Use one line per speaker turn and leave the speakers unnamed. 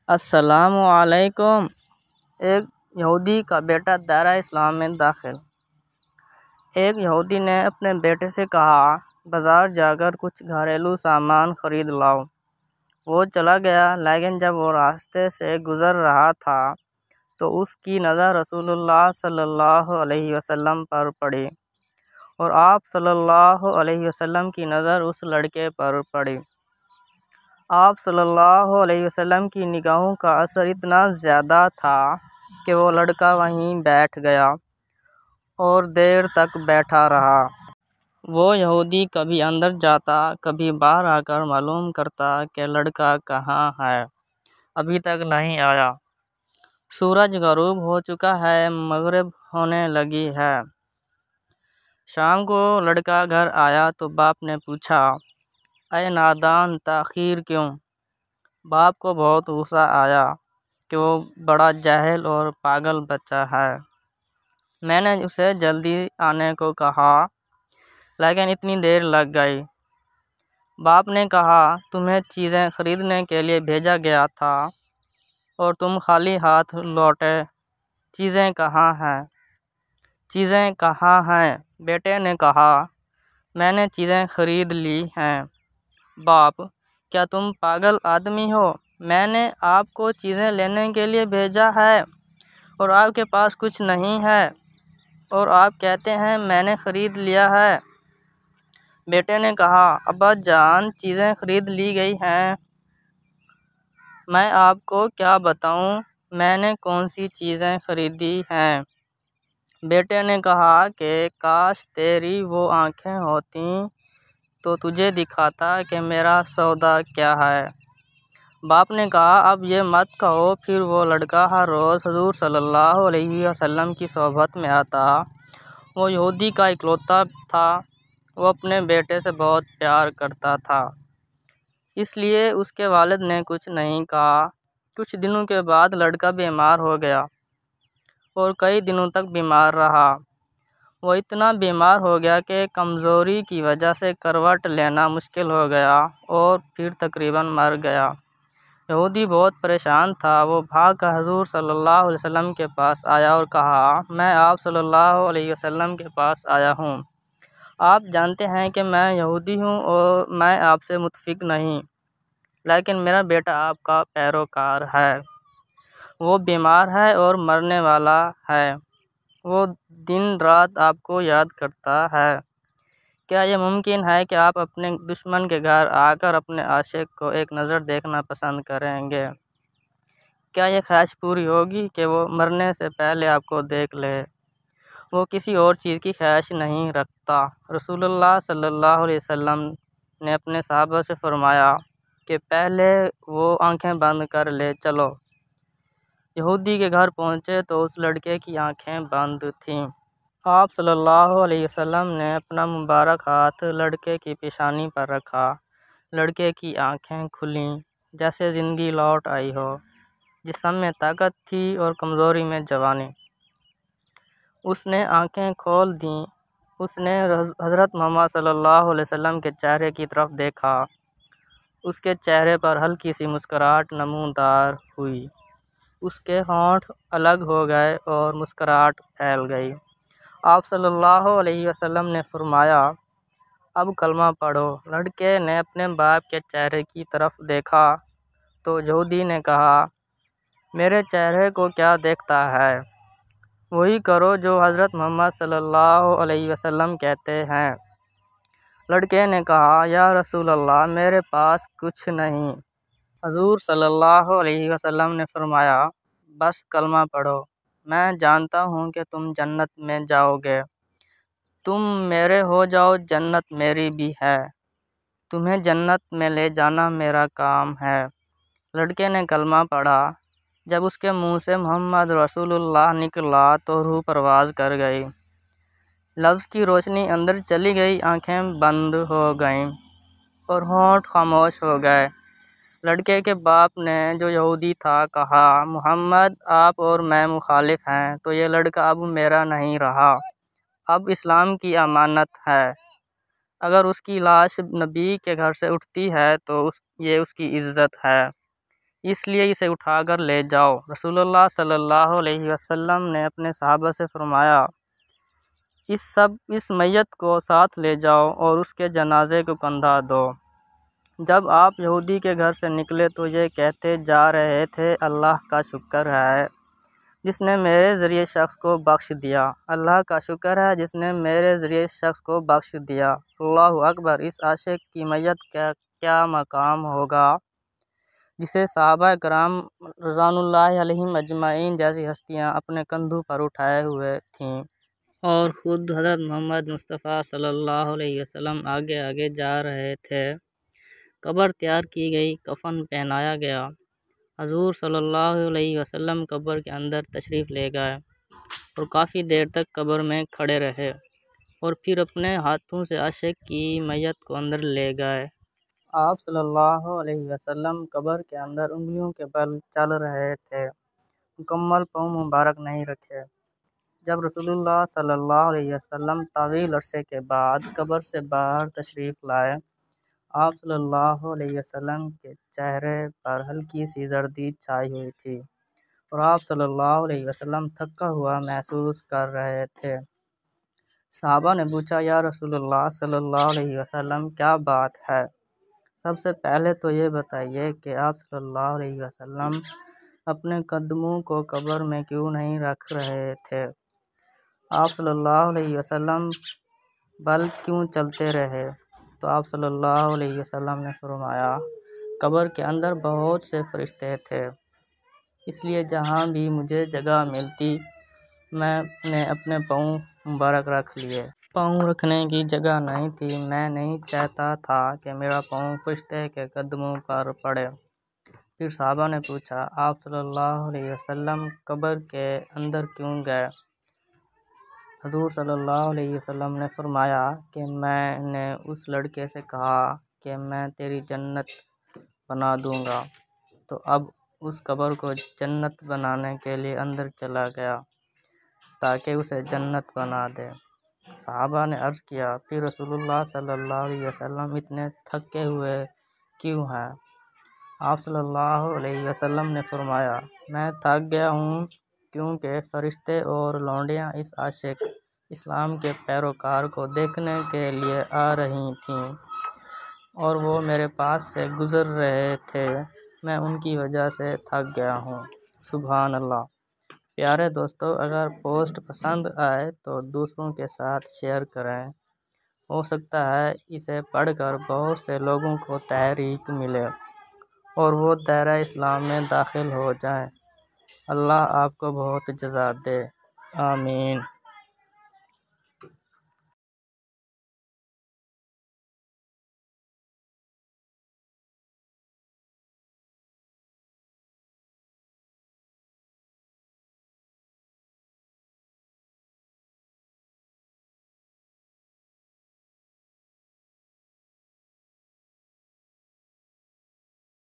السلام علیکم۔ ایک یہودی کا بیٹا دائرہ اسلام میں داخل۔ ایک یہودی نے اپنے بیٹے سے کہا، بازار جا کر کچھ گھریلو سامان خرید لاؤ۔ وہ چلا گیا، لیکن جب وہ راستے سے گزر رہا تھا تو اس کی نظر رسول اللہ صلی اللہ علیہ وسلم پر پڑی، اور آپ صلی اللہ علیہ وسلم کی نظر اس لڑکے پر پڑی۔ آپ صلی اللہ علیہ وسلم کی نگاہوں کا اثر اتنا زیادہ تھا کہ وہ لڑکا وہیں بیٹھ گیا اور دیر تک بیٹھا رہا۔ وہ یہودی کبھی اندر جاتا، کبھی باہر آ کر معلوم کرتا کہ لڑکا کہاں ہے، ابھی تک نہیں آیا۔ سورج غروب ہو چکا ہے، مغرب ہونے لگی ہے۔ شام کو لڑکا گھر آیا تو باپ نے پوچھا، اے نادان، تاخیر کیوں؟ باپ کو بہت غصہ آیا کہ وہ بڑا جاہل اور پاگل بچہ ہے۔ میں نے اسے جلدی آنے کو کہا، لیکن اتنی دیر لگ گئی۔ باپ نے کہا، تمہیں چیزیں خریدنے کے لیے بھیجا گیا تھا اور تم خالی ہاتھ لوٹے۔ چیزیں کہاں ہیں؟ چیزیں کہاں ہیں؟ بیٹے نے کہا، میں نے چیزیں خرید لی ہیں۔ باپ، کیا تم پاگل آدمی ہو؟ میں نے آپ کو چیزیں لینے کے لیے بھیجا ہے اور آپ کے پاس کچھ نہیں ہے، اور آپ کہتے ہیں میں نے خرید لیا ہے۔ بیٹے نے کہا، ابا جان، چیزیں خرید لی گئی ہیں۔ میں آپ کو کیا بتاؤں میں نے کون سی چیزیں خریدی ہیں؟ بیٹے نے کہا کہ کاش تیری وہ آنکھیں ہوتیں تو تجھے دکھاتا کہ میرا سودا کیا ہے۔ باپ نے کہا، اب یہ مت کہو۔ پھر وہ لڑکا ہر روز حضور صلی اللہ علیہ وسلم کی صحبت میں آتا۔ وہ یہودی کا اکلوتا تھا۔ وہ اپنے بیٹے سے بہت پیار کرتا تھا، اس لیے اس کے والد نے کچھ نہیں کہا۔ کچھ دنوں کے بعد لڑکا بیمار ہو گیا اور کئی دنوں تک بیمار رہا۔ وہ اتنا بیمار ہو گیا کہ کمزوری کی وجہ سے کروٹ لینا مشکل ہو گیا اور پھر تقریباً مر گیا۔ یہودی بہت پریشان تھا۔ وہ بھاگ کر حضور صلی اللہ علیہ وسلم کے پاس آیا اور کہا، میں آپ صلی اللہ علیہ وسلم کے پاس آیا ہوں۔ آپ جانتے ہیں کہ میں یہودی ہوں اور میں آپ سے متفق نہیں، لیکن میرا بیٹا آپ کا پیروکار ہے۔ وہ بیمار ہے اور مرنے والا ہے۔ وہ دن رات آپ کو یاد کرتا ہے۔ کیا یہ ممکن ہے کہ آپ اپنے دشمن کے گھر آ کر اپنے عاشق کو ایک نظر دیکھنا پسند کریں گے؟ کیا یہ خواہش پوری ہوگی کہ وہ مرنے سے پہلے آپ کو دیکھ لے؟ وہ کسی اور چیز کی خواہش نہیں رکھتا۔ رسول اللہ صلی اللہ علیہ وسلم نے اپنے صحابہ سے فرمایا کہ پہلے وہ آنکھیں بند کر لے چلو۔ یہودی کے گھر پہنچے تو اس لڑکے کی آنکھیں بند تھیں۔ آپ صلی اللہ علیہ وسلم نے اپنا مبارک ہاتھ لڑکے کی پیشانی پر رکھا۔ لڑکے کی آنکھیں کھلیں جیسے زندگی لوٹ آئی ہو۔ جسم میں طاقت تھی اور کمزوری میں جوانی۔ اس نے آنکھیں کھول دیں۔ اس نے حضرت محمد صلی اللہ علیہ وسلم کے چہرے کی طرف دیکھا۔ اس کے چہرے پر ہلکی سی مسکراہٹ نمودار ہوئی۔ اس کے ہونٹ الگ ہو گئے اور مسکراہٹ پھیل گئی۔ آپ صلی اللہ علیہ وسلم نے فرمایا، اب کلمہ پڑھو۔ لڑکے نے اپنے باپ کے چہرے کی طرف دیکھا تو یہودی نے کہا، میرے چہرے کو کیا دیکھتا ہے؟ وہی کرو جو حضرت محمد صلی اللہ علیہ وسلم کہتے ہیں۔ لڑکے نے کہا، یا رسول اللہ، میرے پاس کچھ نہیں۔ حضور صلی اللہ علیہ وسلم نے فرمایا، بس کلمہ پڑھو، میں جانتا ہوں کہ تم جنت میں جاؤ گے۔ تم میرے ہو جاؤ، جنت میری بھی ہے۔ تمہیں جنت میں لے جانا میرا کام ہے۔ لڑکے نے کلمہ پڑھا۔ جب اس کے منہ سے محمد رسول اللہ نکلا تو روح پرواز کر گئی۔ لفظ کی روشنی اندر چلی گئی، آنکھیں بند ہو گئیں اور ہونٹ خاموش ہو گئے۔ لڑکے کے باپ نے، جو یہودی تھا، کہا، محمد، آپ اور میں مخالف ہیں، تو یہ لڑکا اب میرا نہیں رہا، اب اسلام کی امانت ہے۔ اگر اس کی لاش نبی کے گھر سے اٹھتی ہے تو یہ اس کی عزت ہے۔ اس لیے اسے اٹھا کر لے جاؤ۔ رسول اللہ صلی اللہ علیہ وسلم نے اپنے صحابہ سے فرمایا، اس میت کو ساتھ لے جاؤ اور اس کے جنازے کو کندھا دو۔ جب آپ یہودی کے گھر سے نکلے تو یہ کہتے جا رہے تھے، اللہ کا شکر ہے جس نے میرے ذریعے شخص کو بخش دیا، اللہ کا شکر ہے جس نے میرے ذریعے شخص کو بخش دیا، اللہ اکبر۔ اس عاشق کی میت کا کیا مقام ہوگا جسے صحابہ کرام رضوان اللہ علیہم اجمعین جیسی ہستیاں اپنے کندھوں پر اٹھائے ہوئے تھیں، اور خود حضرت محمد مصطفیٰ صلی اللہ علیہ وسلم آگے آگے جا رہے تھے۔ قبر تیار کی گئی، کفن پہنایا گیا، حضور صلی اللہ علیہ وسلم قبر کے اندر تشریف لے گئے اور کافی دیر تک قبر میں کھڑے رہے، اور پھر اپنے ہاتھوں سے عاشق کی میت کو اندر لے گئے۔ آپ صلی اللہ علیہ وسلم قبر کے اندر انگلیوں کے بل چل رہے تھے، مکمل پاؤں مبارک نہیں رکھے۔ جب رسول اللہ صلی اللہ علیہ وسلم طویل عرصے کے بعد قبر سے باہر تشریف لائے، آپ صلی اللہ علیہ وسلم کے چہرے پر ہلکی سی زردی چھائی ہوئی تھی، اور آپ صلی اللہ علیہ وسلم تھکا ہوا محسوس کر رہے تھے۔ صحابہ نے پوچھا، یا رسول اللہ صلی اللہ علیہ وسلم کیا بات ہے؟ سب سے پہلے تو یہ بتائیے کہ آپ صلی اللہ علیہ وسلم اپنے قدموں کو قبر میں کیوں نہیں رکھ رہے تھے؟ آپ صلی اللہ علیہ وسلم بل کیوں چلتے رہے؟ تو آپ صلی اللہ علیہ وسلم نے فرمایا، قبر کے اندر بہت سے فرشتے تھے، اس لیے جہاں بھی مجھے جگہ ملتی میں نے اپنے پاؤں مبارک رکھ لیے۔ پاؤں رکھنے کی جگہ نہیں تھی، میں نہیں چاہتا تھا کہ میرا پاؤں فرشتے کے قدموں پر پڑے۔ پھر صحابہ نے پوچھا، آپ صلی اللہ علیہ وسلم قبر کے اندر کیوں گئے؟ حضور صلی اللہ علیہ وسلم نے فرمایا کہ میں نے اس لڑکے سے کہا کہ میں تیری جنت بنا دوں گا، تو اب اس قبر کو جنت بنانے کے لیے اندر چلا گیا تاکہ اسے جنت بنا دے۔ صحابہ نے عرض کیا، پھر رسول اللہ صلی اللہ علیہ وسلم اتنے تھکے ہوئے کیوں ہیں؟ آپ صلی اللہ علیہ وسلم نے فرمایا، میں تھک گیا ہوں کیونکہ فرشتے اور لونڈیاں اس عاشق اسلام کے پیروکار کو دیکھنے کے لیے آ رہی تھیں، اور وہ میرے پاس سے گزر رہے تھے، میں ان کی وجہ سے تھک گیا ہوں۔ سبحان اللہ۔ پیارے دوستو، اگر پوسٹ پسند آئے تو دوسروں کے ساتھ شیئر کریں، ہو سکتا ہے اسے پڑھ کر بہت سے لوگوں کو تحریک ملے اور وہ دائرہ اسلام میں داخل ہو جائیں۔ اللہ آپ کو بہت جزا دے، آمین۔